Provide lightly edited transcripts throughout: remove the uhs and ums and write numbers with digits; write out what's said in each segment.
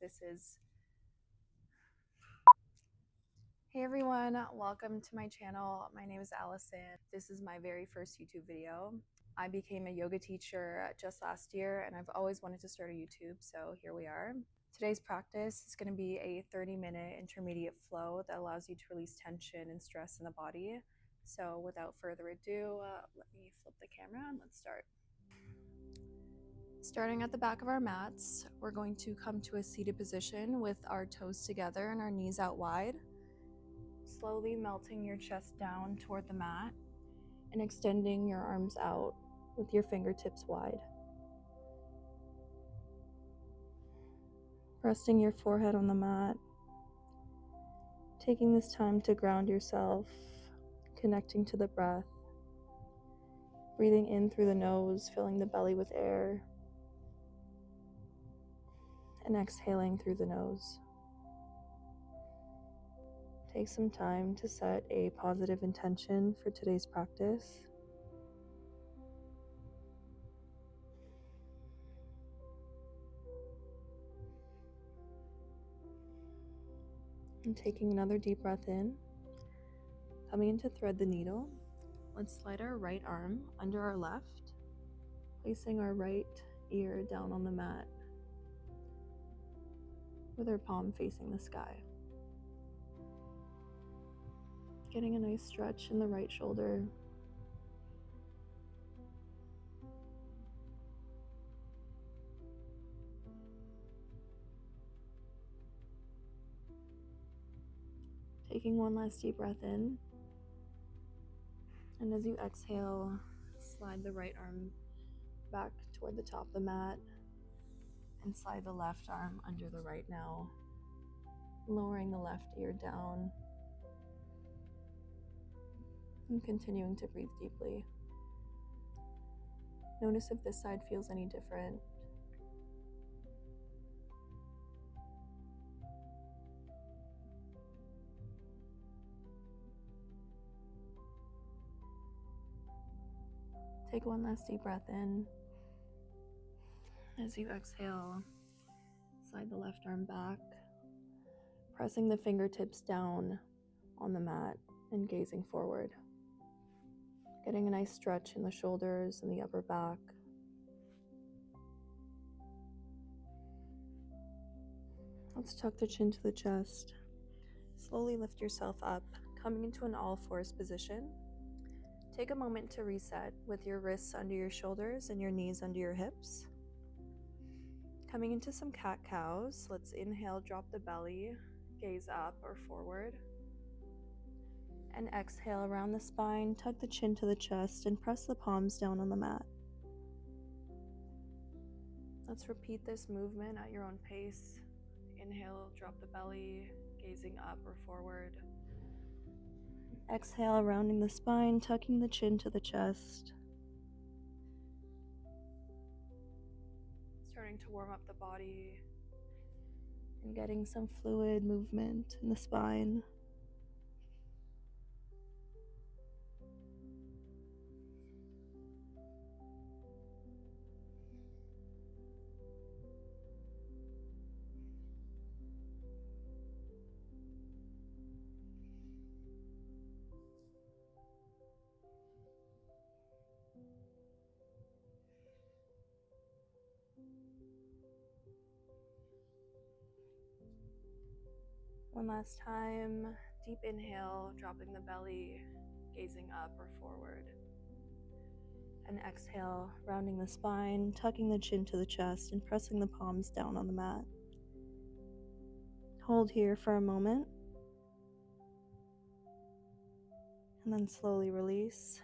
this is. Hey everyone, welcome to my channel. My name is Allison. This is my very first YouTube video. I became a yoga teacher just last year and I've always wanted to start a YouTube, so here we are. Today's practice is going to be a 30-minute intermediate flow that allows you to release tension and stress in the body. So without further ado, let me flip the camera and let's start. Starting at the back of our mats, we're going to come to a seated position with our toes together and our knees out wide. Slowly melting your chest down toward the mat and extending your arms out with your fingertips wide. Resting your forehead on the mat. Taking this time to ground yourself, connecting to the breath. Breathing in through the nose, filling the belly with air. And exhaling through the nose. Take some time to set a positive intention for today's practice. And taking another deep breath in. Coming in to thread the needle. Let's slide our right arm under our left, placing our right ear down on the mat with our palm facing the sky. Getting a nice stretch in the right shoulder. Taking one last deep breath in. And as you exhale, slide the right arm back toward the top of the mat and slide the left arm under the right now, lowering the left ear down and continuing to breathe deeply. Notice if this side feels any different. Take one last deep breath in. As you exhale, slide the left arm back, pressing the fingertips down on the mat and gazing forward. Getting a nice stretch in the shoulders and the upper back. Let's tuck the chin to the chest. Slowly lift yourself up, coming into an all-fours position. Take a moment to reset with your wrists under your shoulders and your knees under your hips. Coming into some cat-cows, let's inhale, drop the belly, gaze up or forward. And exhale around the spine, tuck the chin to the chest, and press the palms down on the mat. Let's repeat this movement at your own pace. Inhale, drop the belly, gazing up or forward. Exhale, rounding the spine, tucking the chin to the chest. Starting to warm up the body and getting some fluid movement in the spine. One last time, deep inhale, dropping the belly, gazing up or forward. And exhale, rounding the spine, tucking the chin to the chest, and pressing the palms down on the mat. Hold here for a moment. And then slowly release.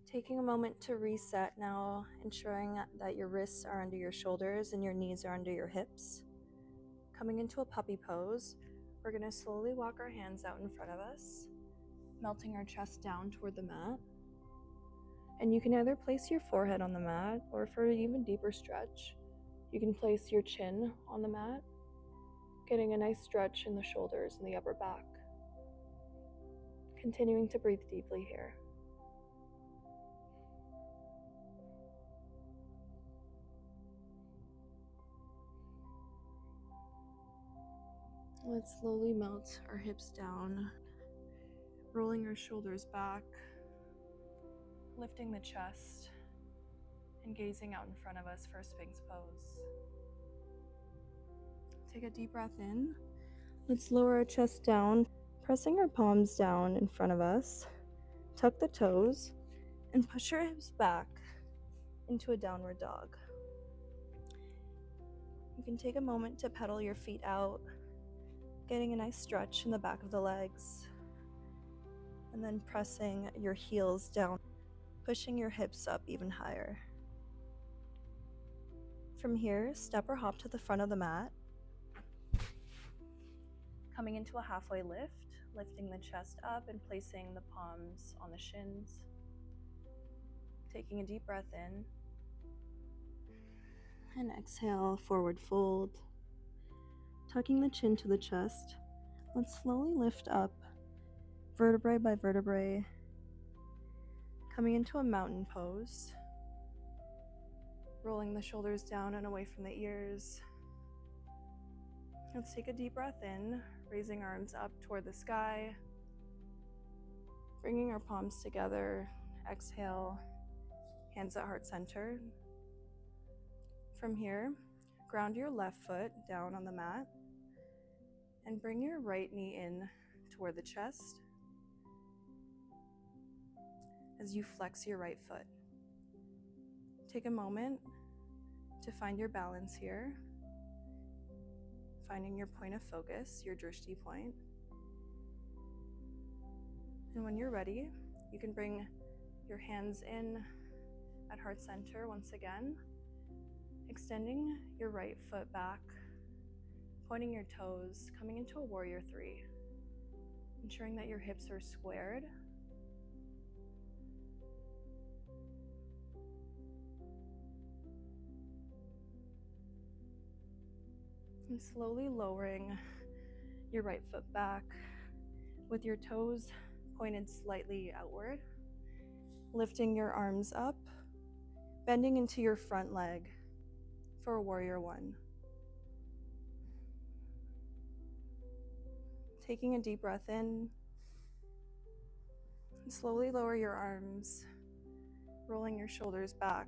Taking a moment to reset now, ensuring that your wrists are under your shoulders and your knees are under your hips. Coming into a puppy pose, we're going to slowly walk our hands out in front of us, melting our chest down toward the mat. And you can either place your forehead on the mat, or for an even deeper stretch, you can place your chin on the mat, getting a nice stretch in the shoulders and the upper back. Continuing to breathe deeply here. Let's slowly melt our hips down, rolling our shoulders back, lifting the chest, and gazing out in front of us for Sphinx pose. Take a deep breath in. Let's lower our chest down, pressing our palms down in front of us. Tuck the toes and push your hips back into a downward dog. You can take a moment to pedal your feet out, getting a nice stretch in the back of the legs, and then pressing your heels down, pushing your hips up even higher. From here, step or hop to the front of the mat, coming into a halfway lift, lifting the chest up and placing the palms on the shins. Taking a deep breath in, and exhale, forward fold. Tucking the chin to the chest, let's slowly lift up, vertebrae by vertebrae, coming into a mountain pose, rolling the shoulders down and away from the ears. Let's take a deep breath in, raising arms up toward the sky, bringing our palms together. Exhale, hands at heart center. From here, ground your left foot down on the mat and bring your right knee in toward the chest as you flex your right foot. Take a moment to find your balance here, finding your point of focus, your drishti point. And when you're ready, you can bring your hands in at heart center once again, extending your right foot back, pointing your toes, coming into a warrior three, ensuring that your hips are squared. And slowly lowering your right foot back with your toes pointed slightly outward, lifting your arms up, bending into your front leg for a warrior one. Taking a deep breath in, and slowly lower your arms, rolling your shoulders back,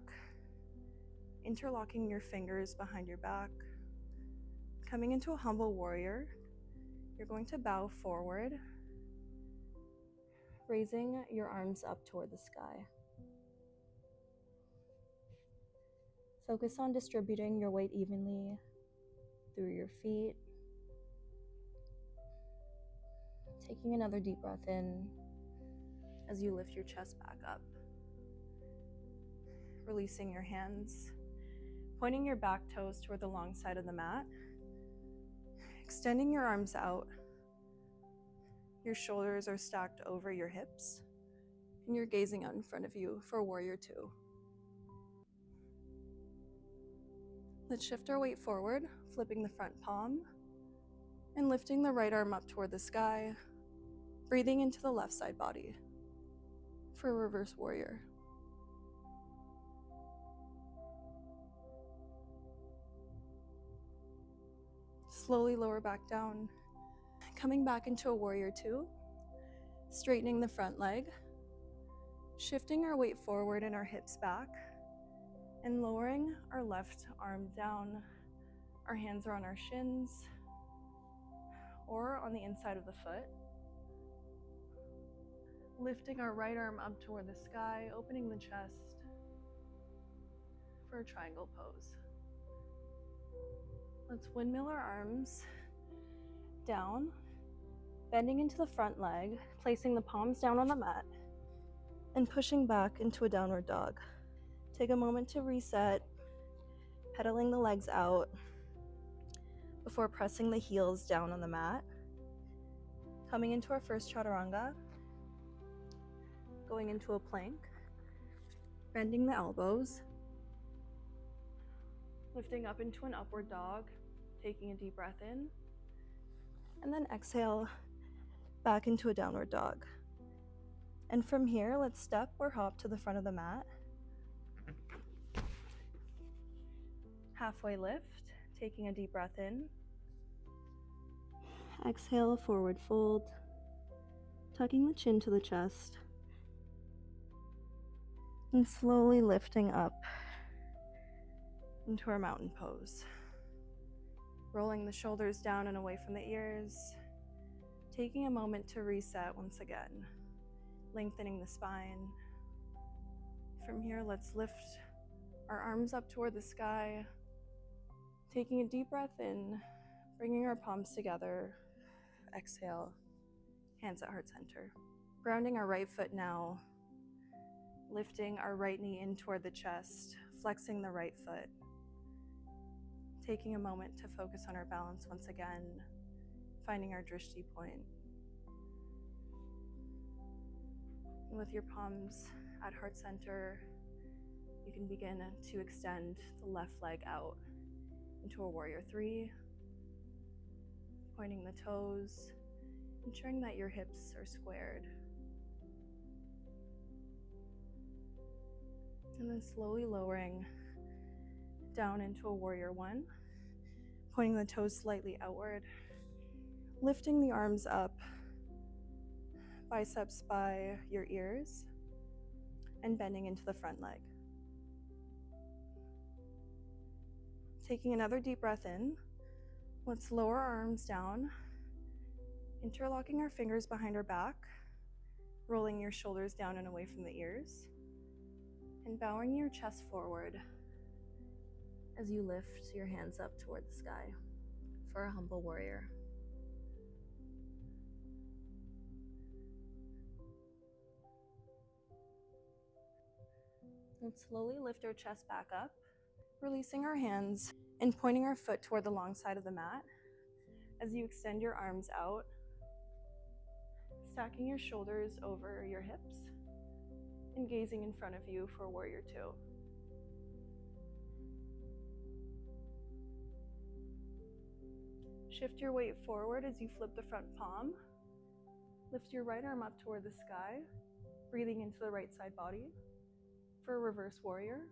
interlocking your fingers behind your back. Coming into a humble warrior, you're going to bow forward, raising your arms up toward the sky. Focus on distributing your weight evenly through your feet. Taking another deep breath in as you lift your chest back up. Releasing your hands, pointing your back toes toward the long side of the mat. Extending your arms out. Your shoulders are stacked over your hips, and you're gazing out in front of you for warrior two. Let's shift our weight forward, flipping the front palm and lifting the right arm up toward the sky, breathing into the left side body for a reverse warrior. Slowly lower back down, coming back into a warrior two, straightening the front leg, shifting our weight forward and our hips back, and lowering our left arm down. Our hands are on our shins or on the inside of the foot. Lifting our right arm up toward the sky, opening the chest for a triangle pose. Let's windmill our arms down, bending into the front leg, placing the palms down on the mat, and pushing back into a downward dog. Take a moment to reset, pedaling the legs out before pressing the heels down on the mat. Coming into our first chaturanga, going into a plank, bending the elbows, lifting up into an upward dog, taking a deep breath in, and then exhale back into a downward dog. And from here, let's step or hop to the front of the mat. Halfway lift, taking a deep breath in. Exhale, forward fold, tucking the chin to the chest, and slowly lifting up into our mountain pose. Rolling the shoulders down and away from the ears, taking a moment to reset once again, lengthening the spine. From here, let's lift our arms up toward the sky, taking a deep breath in, bringing our palms together. Exhale, hands at heart center. Grounding our right foot now, lifting our right knee in toward the chest, flexing the right foot. Taking a moment to focus on our balance once again, finding our drishti point. And with your palms at heart center, you can begin to extend the left leg out into a warrior three, pointing the toes, ensuring that your hips are squared. And then slowly lowering down into a warrior one, pointing the toes slightly outward, lifting the arms up, biceps by your ears, and bending into the front leg. Taking another deep breath in, let's lower our arms down, interlocking our fingers behind our back, rolling your shoulders down and away from the ears, and bowing your chest forward as you lift your hands up toward the sky for a humble warrior. Let's slowly lift our chest back up, releasing our hands and pointing our foot toward the long side of the mat as you extend your arms out, stacking your shoulders over your hips and gazing in front of you for warrior two. Shift your weight forward as you flip the front palm. Lift your right arm up toward the sky, breathing into the right side body for a reverse warrior.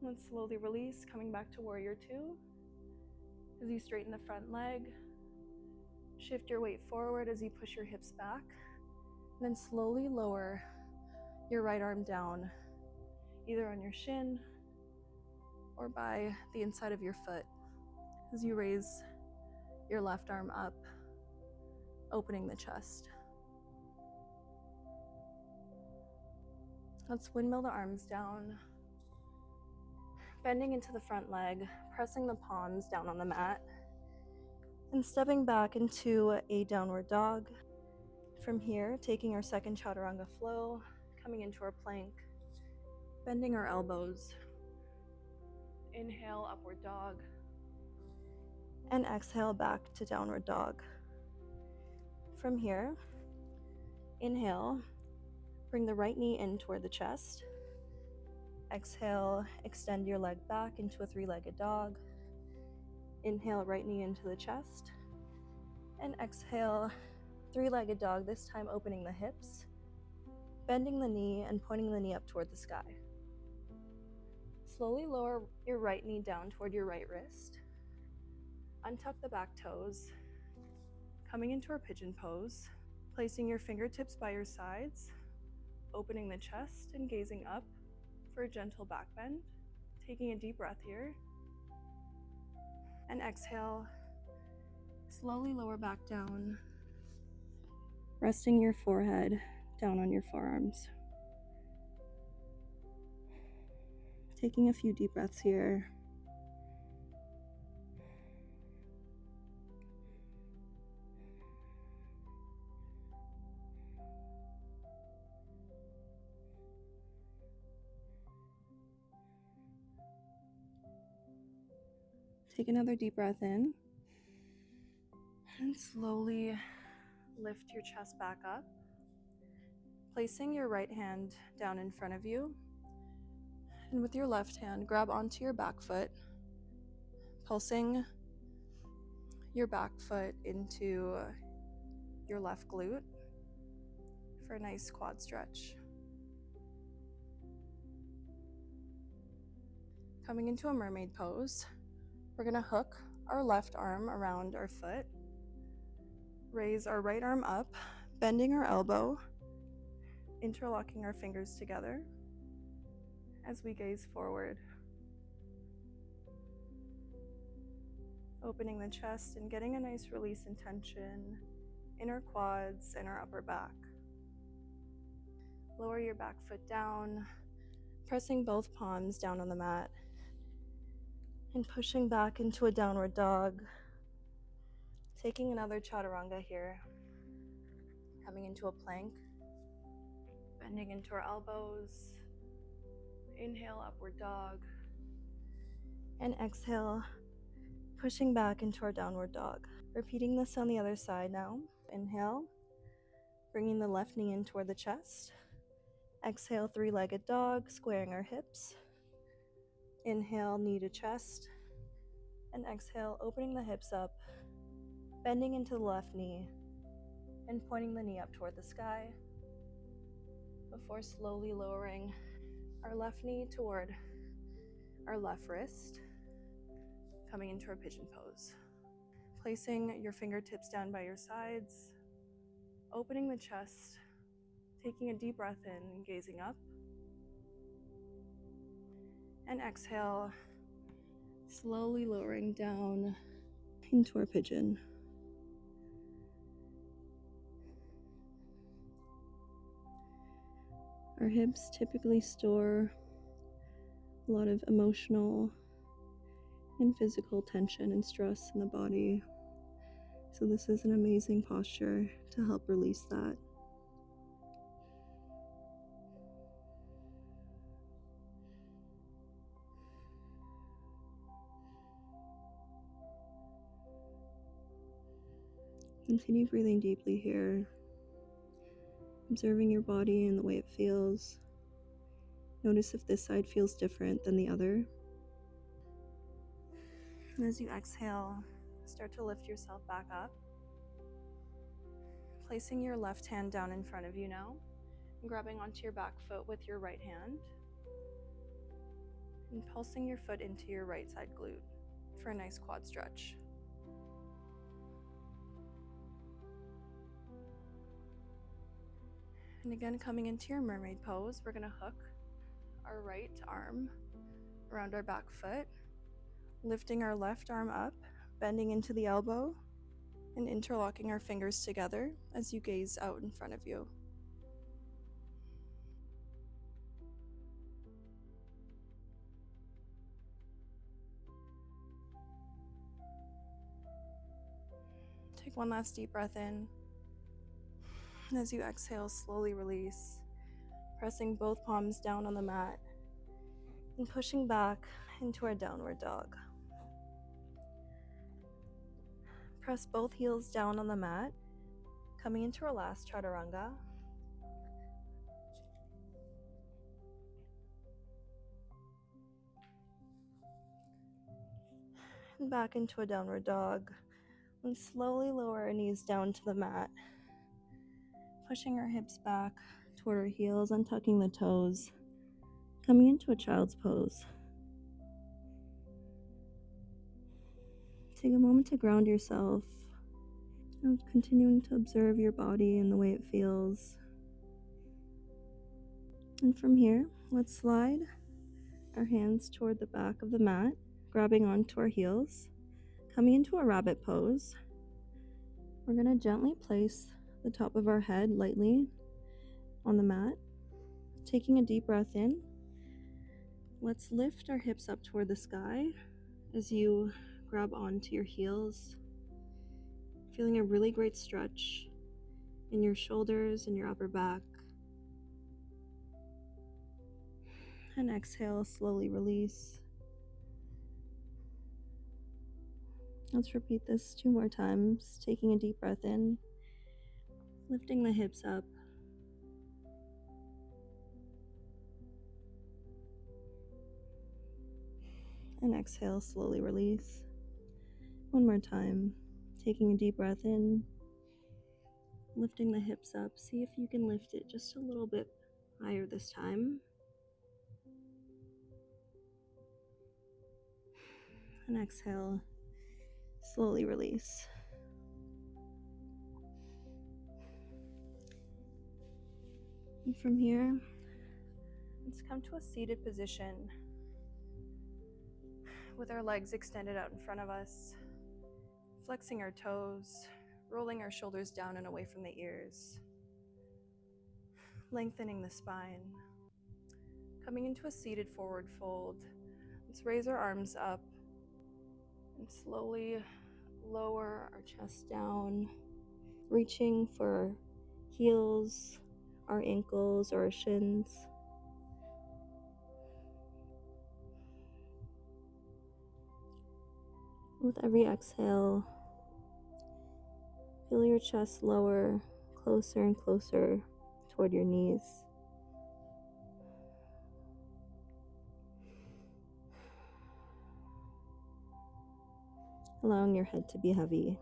Let's slowly release, coming back to warrior two. As you straighten the front leg, shift your weight forward as you push your hips back, then slowly lower your right arm down, either on your shin or by the inside of your foot as you raise your left arm up, opening the chest. Let's windmill the arms down, bending into the front leg, pressing the palms down on the mat, and stepping back into a downward dog. From here, taking our second chaturanga flow, coming into our plank, bending our elbows. Inhale, upward dog, and exhale back to downward dog. From here, inhale, bring the right knee in toward the chest. Exhale, extend your leg back into a three-legged dog. Inhale, right knee into the chest. And exhale, three-legged dog, this time opening the hips, bending the knee and pointing the knee up toward the sky. Slowly lower your right knee down toward your right wrist. Untuck the back toes, coming into our pigeon pose, placing your fingertips by your sides, opening the chest and gazing up for a gentle back bend. Taking a deep breath here. And exhale, slowly lower back down, resting your forehead down on your forearms. Taking a few deep breaths here. Take another deep breath in. And slowly lift your chest back up, placing your right hand down in front of you. And with your left hand, grab onto your back foot, pulsing your back foot into your left glute for a nice quad stretch. Coming into a mermaid pose, we're going to hook our left arm around our foot, raise our right arm up, bending our elbow, interlocking our fingers together as we gaze forward, opening the chest and getting a nice release and tension in our quads and our upper back. Lower your back foot down, pressing both palms down on the mat and pushing back into a downward dog. Taking another chaturanga here, coming into a plank, bending into our elbows, inhale, upward dog, and exhale, pushing back into our downward dog. Repeating this on the other side now. Inhale, bringing the left knee in toward the chest. Exhale, three-legged dog, squaring our hips. Inhale, knee to chest. And exhale, opening the hips up, bending into the left knee, and pointing the knee up toward the sky before slowly lowering our left knee toward our left wrist, coming into our pigeon pose. Placing your fingertips down by your sides, opening the chest, taking a deep breath in and gazing up. And exhale, slowly lowering down into our pigeon. Our hips typically store a lot of emotional and physical tension and stress in the body. So this is an amazing posture to help release that. Continue breathing deeply here, observing your body and the way it feels. Notice if this side feels different than the other. And as you exhale, start to lift yourself back up. Placing your left hand down in front of you now, and grabbing onto your back foot with your right hand, and pulsing your foot into your right side glute for a nice quad stretch. And again, coming into your mermaid pose, we're going to hook our right arm around our back foot, lifting our left arm up, bending into the elbow, and interlocking our fingers together as you gaze out in front of you. Take one last deep breath in. And as you exhale, slowly release, pressing both palms down on the mat and pushing back into our downward dog. Press both heels down on the mat, coming into our last chaturanga. And back into a downward dog. And slowly lower our knees down to the mat, pushing our hips back toward our heels, untucking the toes, coming into a child's pose. Take a moment to ground yourself, and continuing to observe your body and the way it feels. And from here, let's slide our hands toward the back of the mat, grabbing onto our heels, coming into a rabbit pose. We're going to gently place the top of our head lightly on the mat, taking a deep breath in. Let's lift our hips up toward the sky as you grab onto your heels, feeling a really great stretch in your shoulders and your upper back. And exhale, slowly release. Let's repeat this 2 more times, taking a deep breath in, lifting the hips up, and exhale, slowly release. 1 more time, taking a deep breath in, lifting the hips up. See if you can lift it just a little bit higher this time. And exhale, slowly release. And from here, let's come to a seated position with our legs extended out in front of us, flexing our toes, rolling our shoulders down and away from the ears, lengthening the spine. Coming into a seated forward fold, let's raise our arms up and slowly lower our chest down, reaching for our heels, our ankles, or our shins. With every exhale, feel your chest lower, closer and closer toward your knees. Allowing your head to be heavy.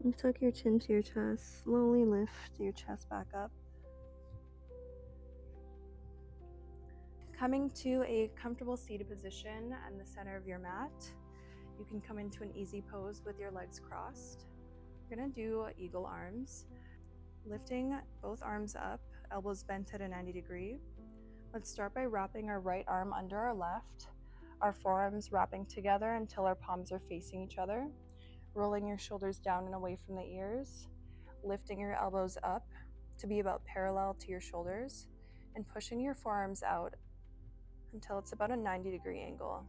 And tuck your chin to your chest. Slowly lift your chest back up. Coming to a comfortable seated position in the center of your mat, you can come into an easy pose with your legs crossed. We're going to do eagle arms, lifting both arms up, elbows bent at a 90-degree. Let's start by wrapping our right arm under our left, our forearms wrapping together until our palms are facing each other, rolling your shoulders down and away from the ears, lifting your elbows up to be about parallel to your shoulders, and pushing your forearms out until it's about a 90-degree angle.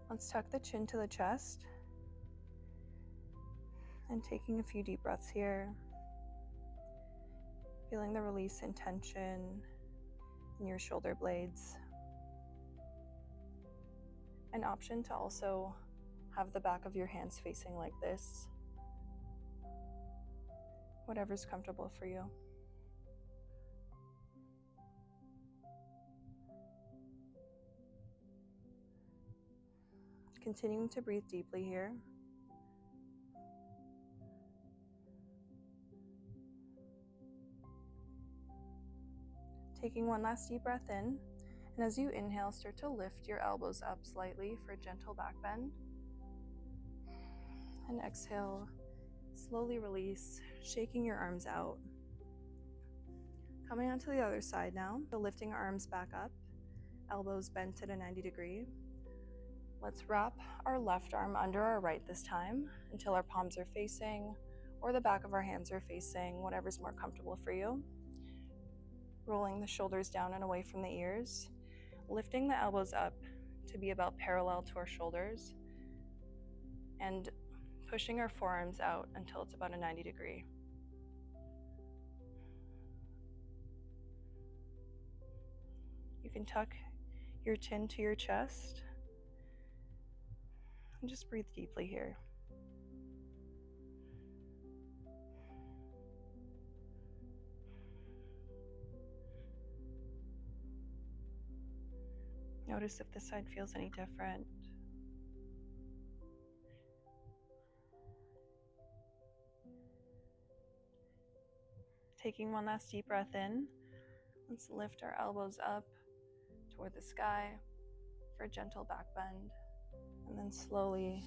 Let's tuck the chin to the chest and taking a few deep breaths here, feeling the release and tension in your shoulder blades. An option to also have the back of your hands facing like this, whatever's comfortable for you. Continuing to breathe deeply here. Taking one last deep breath in, and as you inhale, start to lift your elbows up slightly for a gentle back bend. And exhale, slowly release, shaking your arms out. Coming onto the other side now, so lifting our arms back up, elbows bent at a 90-degree. Let's wrap our left arm under our right this time until our palms are facing, or the back of our hands are facing, whatever's more comfortable for you. Rolling the shoulders down and away from the ears, lifting the elbows up to be about parallel to our shoulders, and pushing our forearms out until it's about a 90-degree. You can tuck your chin to your chest and just breathe deeply here. Notice if this side feels any different. Taking one last deep breath in, let's lift our elbows up toward the sky for a gentle back bend, and then slowly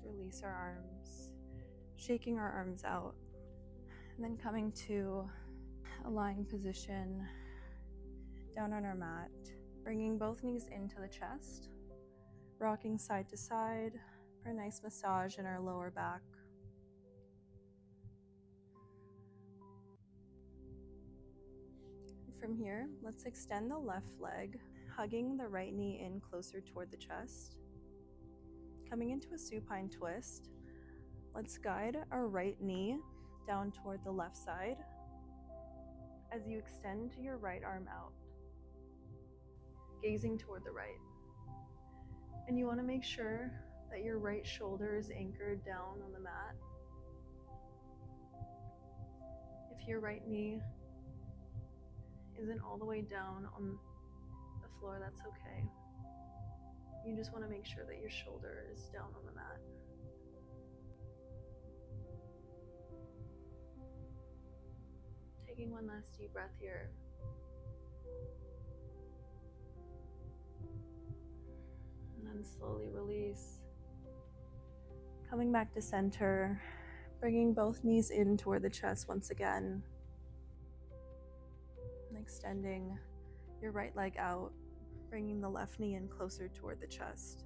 release our arms, shaking our arms out, and then coming to a lying position down on our mat, bringing both knees into the chest, rocking side to side for a nice massage in our lower back. From here, let's extend the left leg, hugging the right knee in closer toward the chest. Coming into a supine twist, let's guide our right knee down toward the left side as you extend your right arm out, gazing toward the right. And you want to make sure that your right shoulder is anchored down on the mat. If your right knee isn't all the way down on the floor, that's okay. You just want to make sure that your shoulder is down on the mat. Taking one last deep breath here. And then slowly release. Coming back to center, bringing both knees in toward the chest once again. And extending your right leg out, bringing the left knee in closer toward the chest.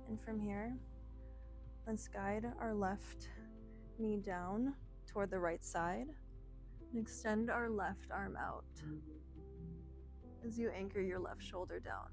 And from here, let's guide our left knee down toward the right side and extend our left arm out as you anchor your left shoulder down.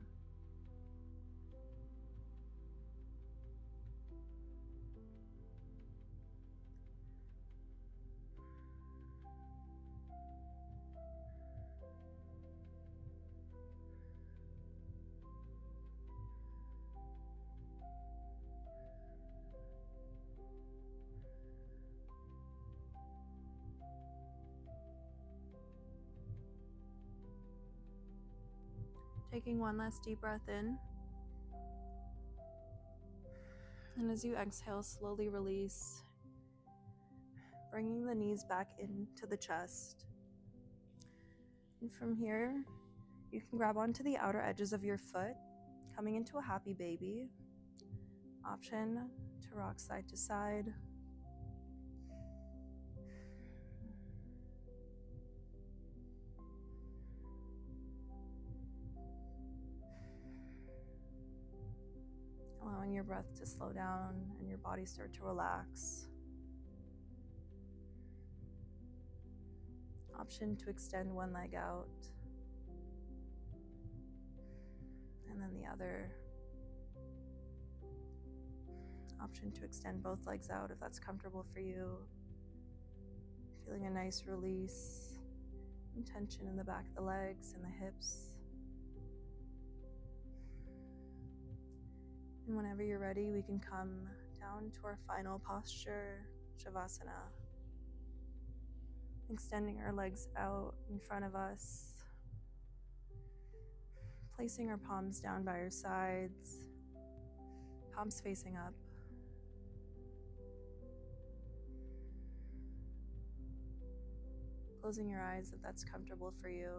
Taking one last deep breath in. And as you exhale, slowly release, bringing the knees back into the chest. And from here, you can grab onto the outer edges of your foot, coming into a happy baby. Option to rock side to side. Allowing your breath to slow down and your body start to relax. Option to extend one leg out and then the other. Option to extend both legs out if that's comfortable for you. Feeling a nice release and tension in the back of the legs and the hips. And whenever you're ready, we can come down to our final posture, Shavasana. Extending our legs out in front of us. Placing our palms down by our sides. Palms facing up. Closing your eyes if that's comfortable for you.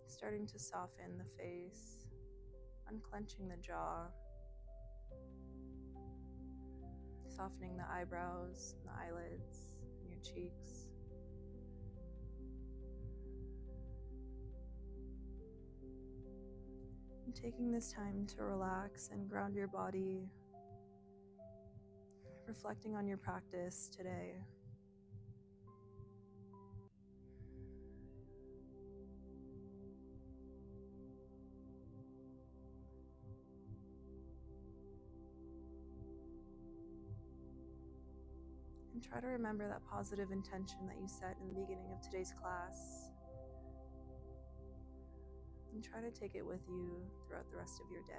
Starting to soften the face, unclenching the jaw, softening the eyebrows, the eyelids, and your cheeks. And taking this time to relax and ground your body, reflecting on your practice today. And try to remember that positive intention that you set in the beginning of today's class. And try to take it with you throughout the rest of your day.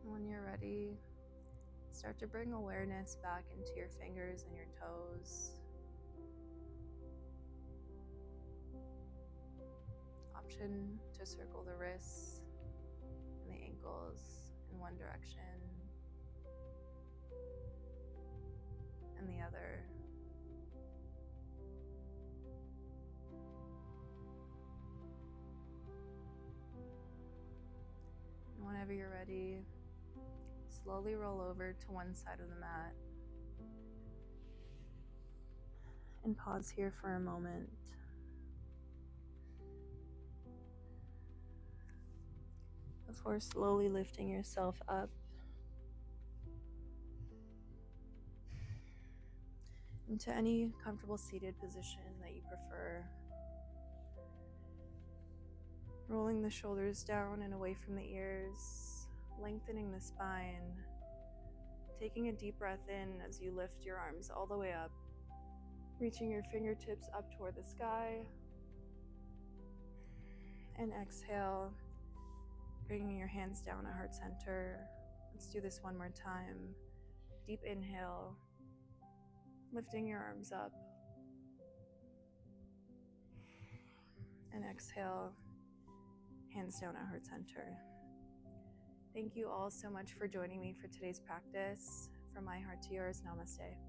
When you're ready, start to bring awareness back into your fingers and your toes. Option to circle the wrists and the ankles in one direction and the other. And whenever you're ready, slowly roll over to one side of the mat and pause here for a moment. Before slowly lifting yourself up into any comfortable seated position that you prefer. Rolling the shoulders down and away from the ears, lengthening the spine, taking a deep breath in as you lift your arms all the way up, reaching your fingertips up toward the sky, and exhale, bringing your hands down at heart center. Let's do this one more time. Deep inhale, lifting your arms up, and exhale, hands down at heart center. Thank you all so much for joining me for today's practice. From my heart to yours, namaste.